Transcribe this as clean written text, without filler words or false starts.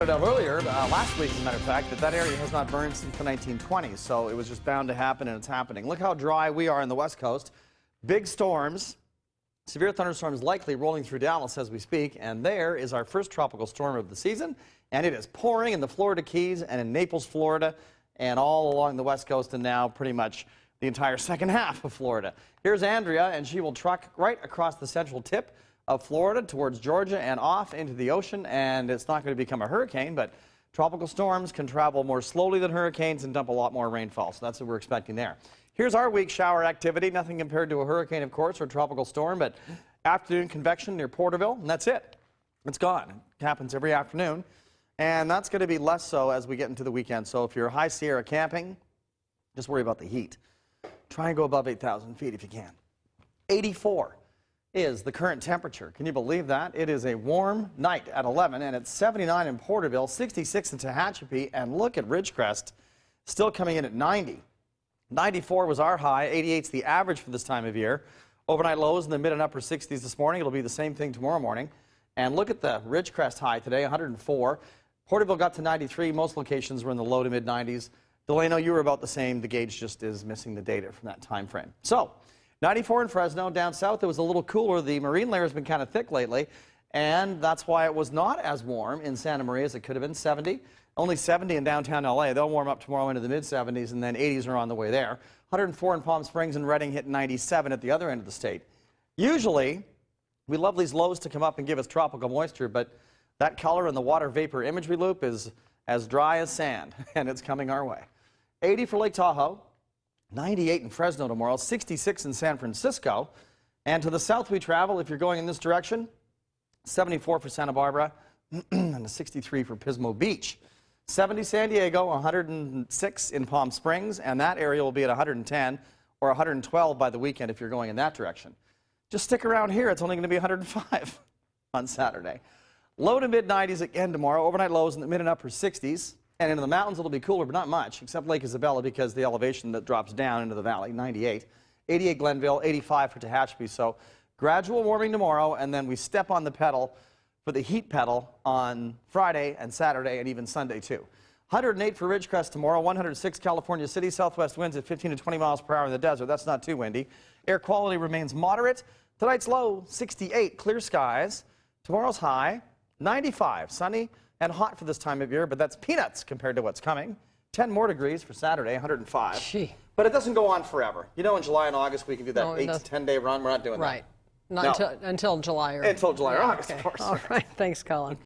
Earlier, last week, as a matter of fact, that area has not burned since the 1920s, so it was just bound to happen, and it's happening. Look how dry we are on the west coast. Big storms, severe thunderstorms likely rolling through Dallas as we speak, and there is our first tropical storm of the season, and it is pouring in the Florida Keys and in Naples, Florida, and all along the west coast, and now pretty much the entire second half of Florida. Here's Andrea, and she will truck right across the central tip of Florida towards Georgia and off into the ocean, and it's not going to become a hurricane, but tropical storms can travel more slowly than hurricanes and dump a lot more rainfall, so that's what we're expecting there. Here's our week shower activity. Nothing compared to a hurricane, of course, or a tropical storm, but afternoon convection near Porterville, and that's it. It's gone. It happens every afternoon, and that's going to be less so as we get into the weekend. So if you're high Sierra camping, just worry about the heat. Try and go above 8,000 feet if you can. 84 is the current temperature. Can you believe that? It is a warm night at 11, and it's 79 in Porterville, 66 in Tehachapi, and look at Ridgecrest, still coming in at 90. 94 was our high, 88's the average for this time of year. Overnight lows in the mid and upper 60s this morning. It'll be the same thing tomorrow morning. And look at the Ridgecrest high today, 104. Porterville got to 93. Most locations were in the low to mid 90s. Delano, you were about the same. The gauge just is missing the data from that time frame. So 94 in Fresno. Down south, it was a little cooler. The marine layer has been kind of thick lately, and that's why it was not as warm in Santa Maria as it could have been. 70. Only 70 in downtown LA. They'll warm up tomorrow into the mid-70s, and then 80s are on the way there. 104 in Palm Springs, and Redding hit 97 at the other end of the state. Usually, we love these lows to come up and give us tropical moisture, but that color in the water vapor imagery loop is as dry as sand, and it's coming our way. 80 for Lake Tahoe. 98 in Fresno tomorrow, 66 in San Francisco. And to the south we travel, if you're going in this direction, 74 for Santa Barbara and a 63 for Pismo Beach. 70 San Diego, 106 in Palm Springs, and that area will be at 110 or 112 by the weekend if you're going in that direction. Just stick around here, it's only going to be 105 on Saturday. Low to mid 90s again tomorrow, overnight lows in the mid and upper 60s. And into the mountains, it'll be cooler, but not much, except Lake Isabella because the elevation that drops down into the valley, 98. 88 Glenville, 85 for Tehachapi. So gradual warming tomorrow, and then we step on the pedal for the heat pedal on Friday and Saturday and even Sunday, too. 108 for Ridgecrest tomorrow, 106 California City, southwest winds at 15 to 20 miles per hour in the desert. That's not too windy. Air quality remains moderate. Tonight's low, 68, clear skies. Tomorrow's high, 95, sunny and hot for this time of year, but that's peanuts compared to what's coming. 10 more degrees for Saturday, 105. Gee. But it doesn't go on forever. You know, in July and August, we can do that 8 to 10 day run. We're not doing right. that. Not until July or... Until July or August, okay. of course. All right. Thanks, Colin.